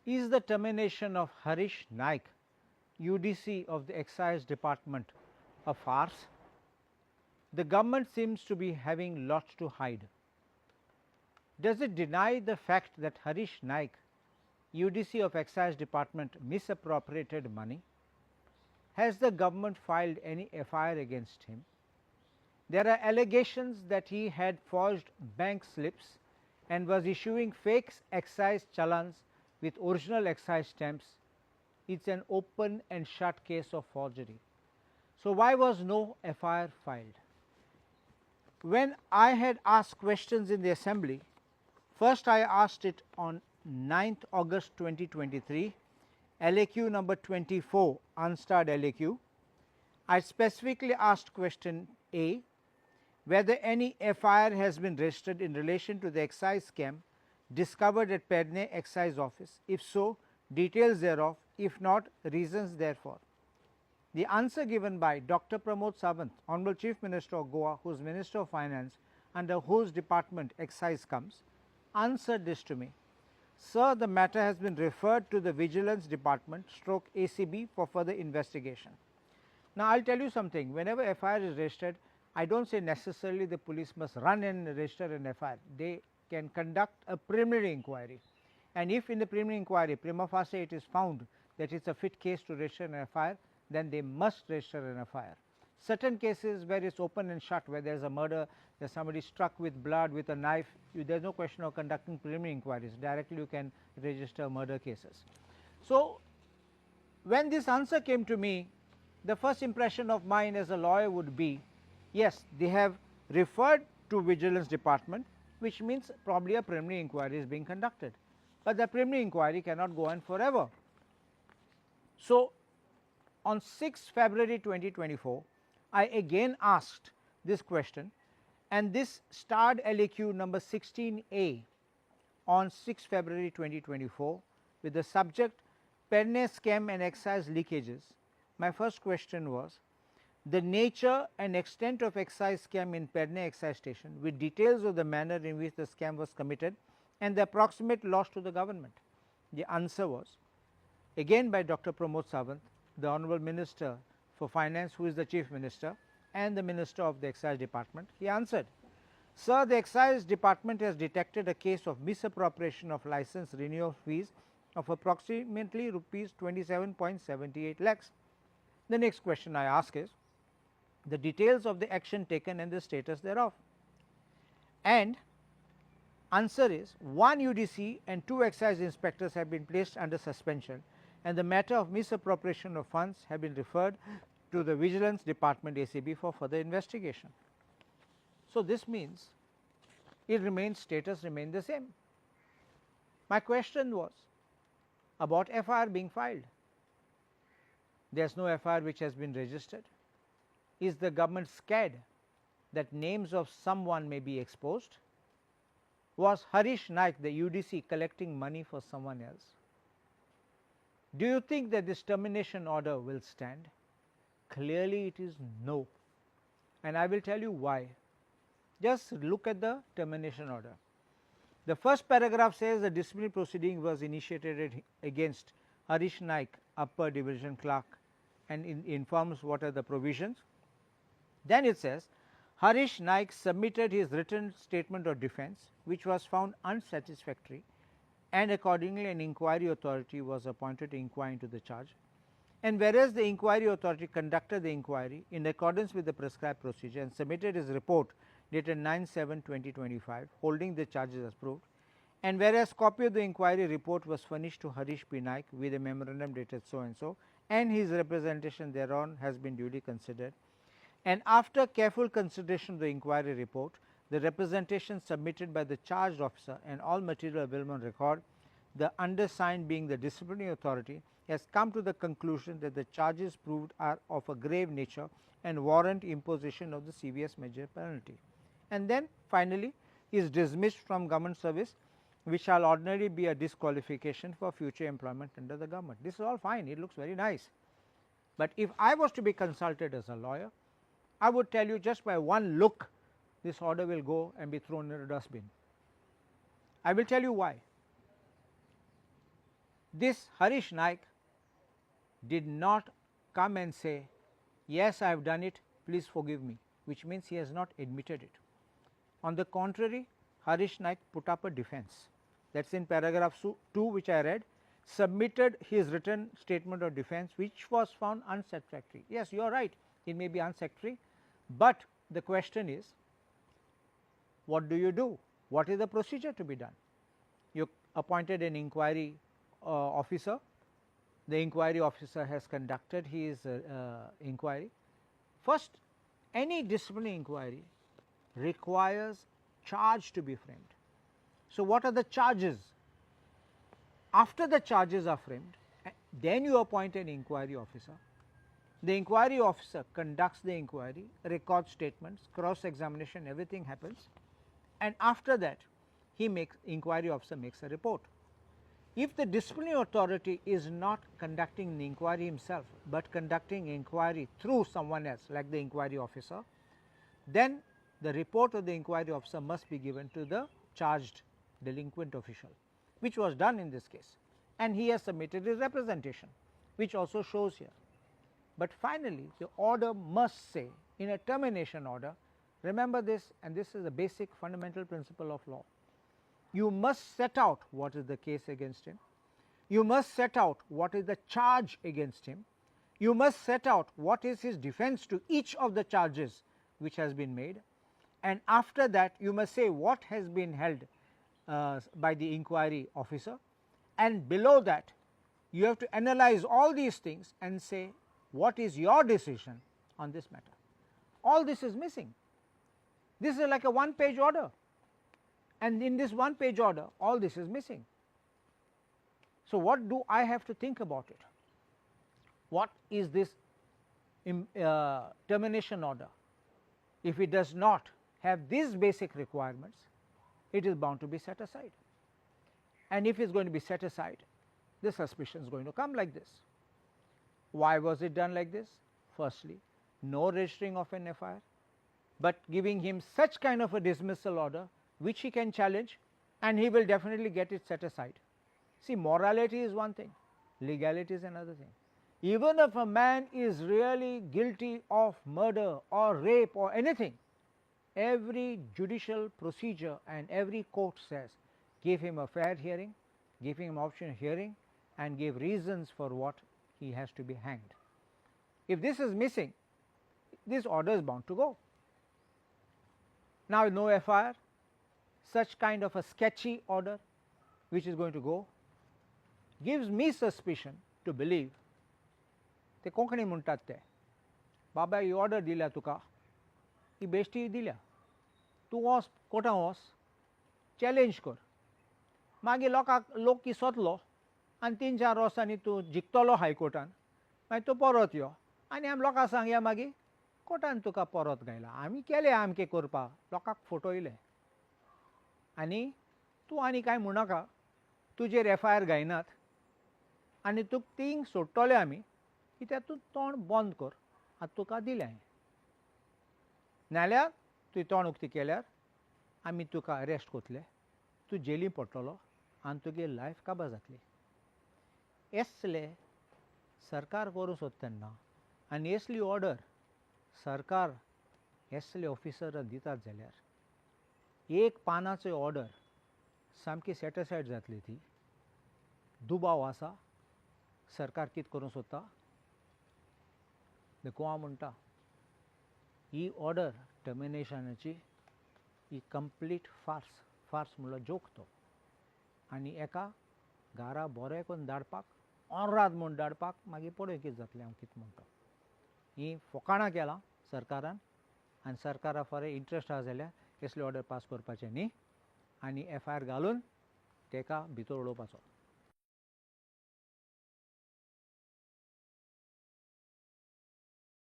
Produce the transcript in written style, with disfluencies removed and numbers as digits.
Is the termination of Harish Naik, UDC of the Excise Department, a farce? The government seems to be having lots to hide. Does it deny the fact that Harish Naik, UDC of Excise Department, misappropriated money? Has the government filed any FIR against him? There are allegations that he had forged bank slips and was issuing fake excise challans with original excise stamps. It is an open and shut case of forgery. So, why was no FIR filed? When I had asked questions in the assembly, first I asked it on 9th August 2023, LAQ number 24, unstarred LAQ. I specifically asked question A, whether any FIR has been registered in relation to the excise scam discovered at Pernem Excise Office. If so, details thereof, if not, reasons therefore. The answer given by Dr. Pramod Sawant, Honorable Chief Minister of Goa, who is Minister of Finance, under whose department excise comes, answered this to me. Sir, the matter has been referred to the Vigilance Department / ACB for further investigation. Now, I will tell you something, whenever FIR is registered, I do not say necessarily the police must run and register an FIR. They can conduct a preliminary inquiry, and if in the preliminary inquiry prima facie it is found that it is a fit case to register an FIR, then they must register an FIR. Certain cases where it is open and shut, where there is a murder, there is somebody struck with blood with a knife, there is no question of conducting preliminary inquiries, directly you can register murder cases. So, when this answer came to me, the first impression of mine as a lawyer would be, yes, they have referred to Vigilance Department, which means probably a preliminary inquiry is being conducted, but the preliminary inquiry cannot go on forever. So, on 6th February 2024, I again asked this question, and this starred LAQ number 16A on 6th February 2024 with the subject Pernem Scam and Excise Leakages. My first question was, the nature and extent of excise scam in Pernem Excise Station with details of the manner in which the scam was committed and the approximate loss to the government. The answer was again by Dr. Pramod Sawant, the Honorable Minister for Finance, who is the Chief Minister, and the Minister of the Excise Department. He answered, Sir, the Excise Department has detected a case of misappropriation of license renewal fees of approximately rupees 27.78 lakhs. The next question I ask is the details of the action taken and the status thereof. And answer is 1 UDC and 2 excise inspectors have been placed under suspension, and the matter of misappropriation of funds have been referred to the Vigilance Department ACB for further investigation. So, this means it remains, status remain the same. My question was about FIR being filed. There is no FIR which has been registered. Is the government scared that names of someone may be exposed? Was Harish Naik, the UDC, collecting money for someone else? Do you think that this termination order will stand? Clearly it is no, and I will tell you why. Just look at the termination order. The first paragraph says the disciplinary proceeding was initiated against Harish Naik, upper division clerk, and informs what are the provisions. Then it says Harish Naik submitted his written statement of defence, which was found unsatisfactory, and accordingly an inquiry authority was appointed to inquire into the charge. And whereas the inquiry authority conducted the inquiry in accordance with the prescribed procedure and submitted his report dated 9/7/2025 holding the charges as proved, and whereas copy of the inquiry report was furnished to Harish P. Naik with a memorandum dated so and so, and his representation thereon has been duly considered, and after careful consideration of the inquiry report, the representation submitted by the charged officer and all material available on record, the undersigned being the disciplinary authority has come to the conclusion that the charges proved are of a grave nature and warrant imposition of the CVS major penalty, and then finally is dismissed from government service, which shall ordinarily be a disqualification for future employment under the government. This is all fine, it looks very nice, but if I was to be consulted as a lawyer, I would tell you just by one look this order will go and be thrown in a dustbin. I will tell you why. This Harish Naik did not come and say, yes, I have done it, please forgive me, which means he has not admitted it. On the contrary, Harish Naik put up a defense, that is in paragraph 2 which I read, submitted his written statement of defense which was found unsatisfactory. Yes, you are right, it may be unsatisfactory, but the question is, what do you do? What is the procedure to be done? You appointed an inquiry officer, the inquiry officer has conducted his inquiry. First, any disciplinary inquiry requires charge to be framed. So, what are the charges? After the charges are framed, then you appoint an inquiry officer. The inquiry officer conducts the inquiry, records statements, cross examination, everything happens, and after that inquiry officer makes a report. If the disciplinary authority is not conducting the inquiry himself, but conducting inquiry through someone else like the inquiry officer, then the report of the inquiry officer must be given to the charged delinquent official, which was done in this case, and he has submitted his representation, which also shows here. But finally, the order must say, in a termination order, remember this, and this is a basic fundamental principle of law, you must set out what is the case against him, you must set out what is the charge against him, you must set out what is his defense to each of the charges which has been made, and after that you must say what has been held by the inquiry officer, and below that you have to analyze all these things and say what is your decision on this matter. All this is missing. This is like a one-page order, and in this one-page order all this is missing. So, what do I have to think about it? What is this termination order? If it does not have these basic requirements, it is bound to be set aside, and if it is going to be set aside, the suspicion is going to come like this. Why was it done like this? Firstly, no registering of an FIR, but giving him such kind of a dismissal order which he can challenge, and he will definitely get it set aside. See, morality is one thing, legality is another thing. Even if a man is really guilty of murder or rape or anything, every judicial procedure and every court says give him a fair hearing, give him option of hearing, and give reasons for what he has to be hanged. If this is missing, this order is bound to go. Now, no FIR, such kind of a sketchy order which is going to go gives me suspicion to believe ते कोंकणी म्हणटात ते बाबा ही order दिल्या तुका ही बेश्टी दिल्या, तूं वच कोर्टां वच चॅलेंज कर, मागीर लोक किसतलो आनी 3-4 वर्सांनी तूं जिखतलो हायकोर्टान, मागीर तूं परत यो आनी आमी लोकांक सांगया मागीर कोर्टान तुका परत घायला, आमी केलें आमकें करपाक, लोकांक फटयलें, आनी तूं आनी कांय म्हणनाका, तुजेर FIR घायनात आनी तुका थिंग सोडटले आमी कित्याक तूं तोंड बंद कर, आतां तुका दिलें हांवें, नाल्यार तुवें तोंड उक्ती केल्यार आमी तुका अरेस्ट कोतले, तूं जेलीं पडटलो आनी तुगे लायफ काबार जातली. असले सरकार करूं सोदता तेन्ना आनी असली ऑर्डर सरकार असले ऑफिसर दितात जाल्यार एक पानाचो ऑर्डर सामकी सॅटिस्फायड जातली. ती दुबाव आसा, सरकार कितें करूं सोदता, गोवा म्हणटा ही ऑर्डर टर्मिनेशनाची ही कंप्लीट फार्स म्हणलो जोक तो, आनी एका घरा बरें करून धाडपाक ऑनराद म्हूण धाडपाक मागीर पळय कितें जातलें हांव कितें म्हणटा. ही फकाणां केलां सरकारान, आनी सरकारा फरें इंट्रस्ट आसा जाल्यार असली ऑर्डर पास करपाचें न्ही आनी FIR घालून ताका भितर उडोवपाचो.